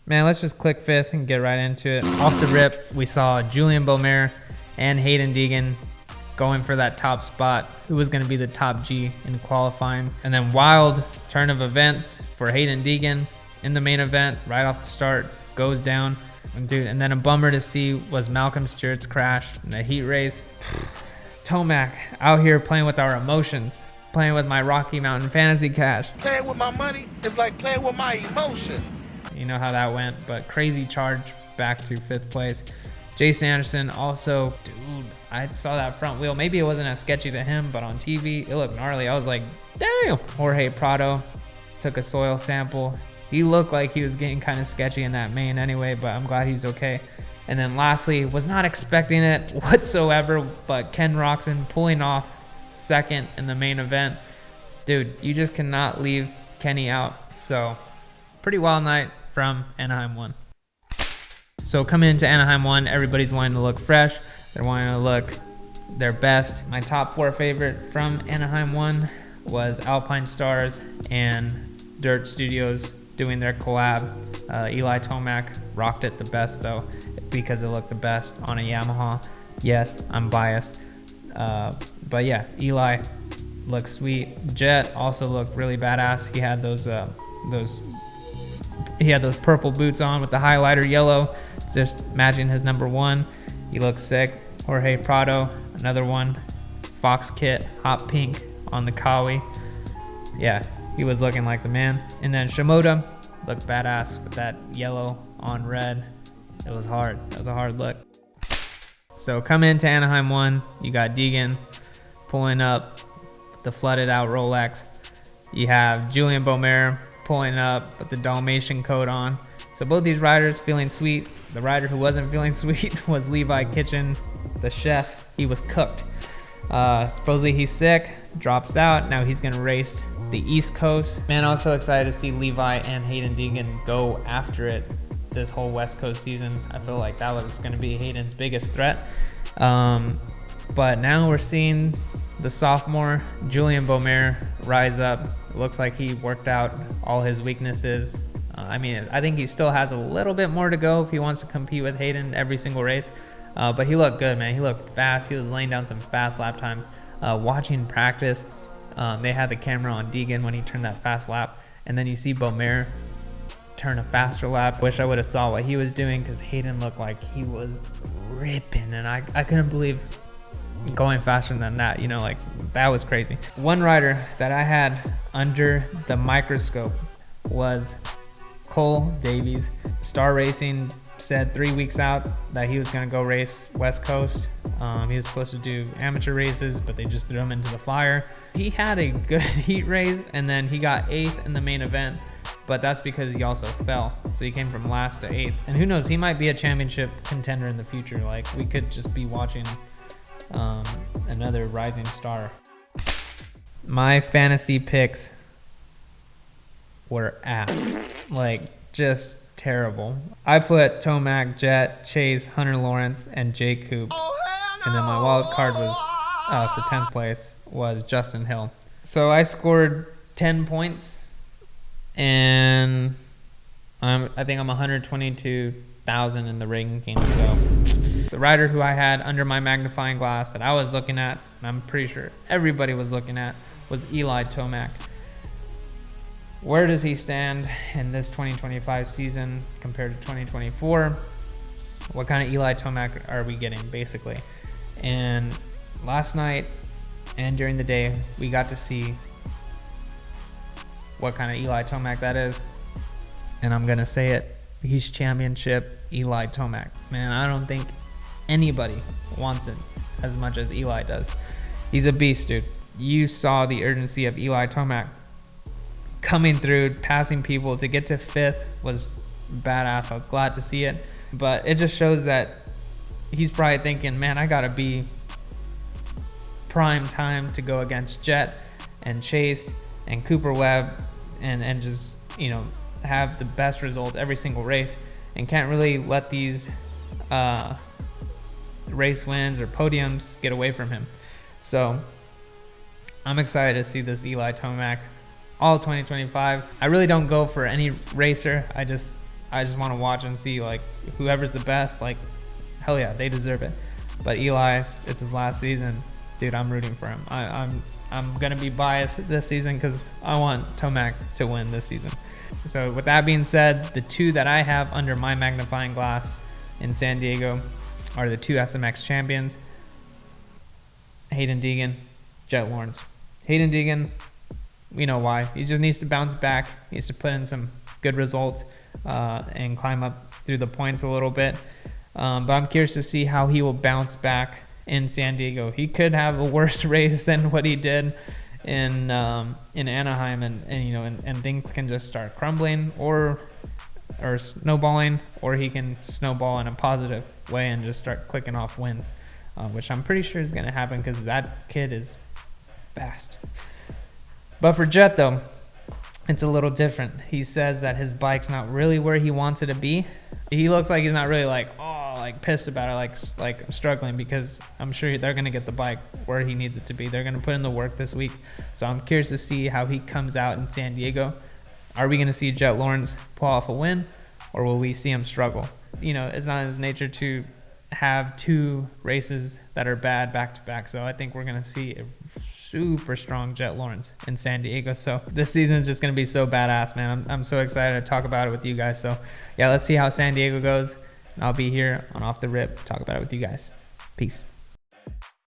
Man, let's just click fifth and get right into it. Off the rip, we saw Julien Beaumer and Haiden Deegan going for that top spot. Who was going to be the top G in qualifying? And then wild turn of events for Haiden Deegan in the main event. Right off the start, goes down. And then a bummer to see was Malcolm Stewart's crash in the heat race. Tomac out here playing with our emotions, playing with my Rocky Mountain fantasy cash. Playing with my money is like playing with my emotions. You know how that went, but crazy charge back to fifth place. Jason Anderson also, dude, I saw that front wheel. Maybe it wasn't as sketchy to him, but on TV, it looked gnarly. I was like, damn. Jorge Prado took a soil sample. He looked like he was getting kind of sketchy in that main anyway, but I'm glad he's okay. And then lastly, was not expecting it whatsoever, but Ken Roxon pulling off second in the main event. Dude, you just cannot leave Kenny out. So pretty wild night from Anaheim 1. So coming into Anaheim 1, everybody's wanting to look fresh. They're wanting to look their best. My top 4 favorite from Anaheim 1 was Alpine Stars and Dirt Studios doing their collab. Eli Tomac rocked it the best though, because it looked the best on a Yamaha. Yes, I'm biased. But yeah, Eli looked sweet. Jett also looked really badass. He had those purple boots on with the highlighter yellow, just matching his number 1. He looks sick. Jorge Prado, another one. Fox Kit, hot pink on the Kawi. Yeah, he was looking like the man. And then Shimoda looked badass with that yellow on red. It was hard. That was a hard look. So coming into Anaheim 1, you got Deegan pulling up the flooded out Rolex. You have Julien Beaumer pulling up with the Dalmatian coat on. So both these riders feeling sweet. The rider who wasn't feeling sweet was Levi Kitchen, the chef. He was cooked. Supposedly he's sick, drops out. Now he's gonna race the East Coast. Man, I was so excited to see Levi and Haiden Deegan go after it this whole West Coast season. I feel like that was gonna be Hayden's biggest threat. But now we're seeing the sophomore Julien Beaumer rise up. It looks like he worked out all his weaknesses. I think he still has a little bit more to go if he wants to compete with Haiden every single race. But he looked good, man. He looked fast. He was laying down some fast lap times. Watching practice, they had the camera on Deegan when he turned that fast lap. And then you see Beaumer turn a faster lap. Wish I would have saw what he was doing, because Haiden looked like he was ripping. And I couldn't believe going faster than that. You know, like, that was crazy. One rider that I had under the microscope was Cole Davies. Star Racing said 3 weeks out that he was going to go race West Coast. He was supposed to do amateur races, but they just threw him into the fire. He had a good heat race, and then he got 8th in the main event, but that's because he also fell. So he came from last to 8th. And who knows, he might be a championship contender in the future. Like, we could just be watching another rising star. My fantasy picks were ass. Like, just terrible. I put Tomac, Jett, Chase, Hunter Lawrence, and Jay Coop. And then my wild card was for 10th place was Justin Hill. So I scored 10 points, and I think I'm 122,000 in the ranking. So the rider who I had under my magnifying glass that I was looking at, and I'm pretty sure everybody was looking at, was Eli Tomac. Where does he stand in this 2025 season compared to 2024? What kind of Eli Tomac are we getting, basically? And last night and during the day, we got to see what kind of Eli Tomac that is. And I'm going to say it. He's championship Eli Tomac. Man, I don't think anybody wants it as much as Eli does. He's a beast, dude. You saw the urgency of Eli Tomac coming through, passing people. To get to 5th was badass. I was glad to see it. But it just shows that he's probably thinking, man, I gotta be prime time to go against Jett and Chase and Cooper Webb and just, you know, have the best result every single race, and can't really let these race wins or podiums get away from him. So I'm excited to see this Eli Tomac all 2025. I really don't go for any racer. I just want to watch and see, like, whoever's the best, like, hell yeah, they deserve it. But Eli, it's his last season. Dude, I'm rooting for him. I'm going to be biased this season because I want Tomac to win this season. So with that being said, the two that I have under my magnifying glass in San Diego are the two SMX champions, Haiden Deegan, Jett Lawrence. Haiden Deegan, we know why. He just needs to bounce back. He needs to put in some good results and climb up through the points a little bit. But I'm curious to see how he will bounce back in San Diego. He could have a worse race than what he did in Anaheim, and things can just start crumbling or snowballing, or he can snowball in a positive way and just start clicking off wins, which I'm pretty sure is going to happen because that kid is fast. But for Jett, though, it's a little different. He says that his bike's not really where he wants it to be. He looks like he's not really pissed about it, like struggling, because I'm sure they're going to get the bike where he needs it to be. They're going to put in the work this week. So I'm curious to see how he comes out in San Diego. Are we going to see Jett Lawrence pull off a win, or will we see him struggle? It's not in his nature to have two races that are bad back to back. So I think we're going to see a super strong Jett Lawrence in San Diego. So this season is just going to be so badass, man. I'm so excited to talk about it with you guys. So yeah, let's see how San Diego goes. And I'll be here on Off the Rip, talk about it with you guys. Peace.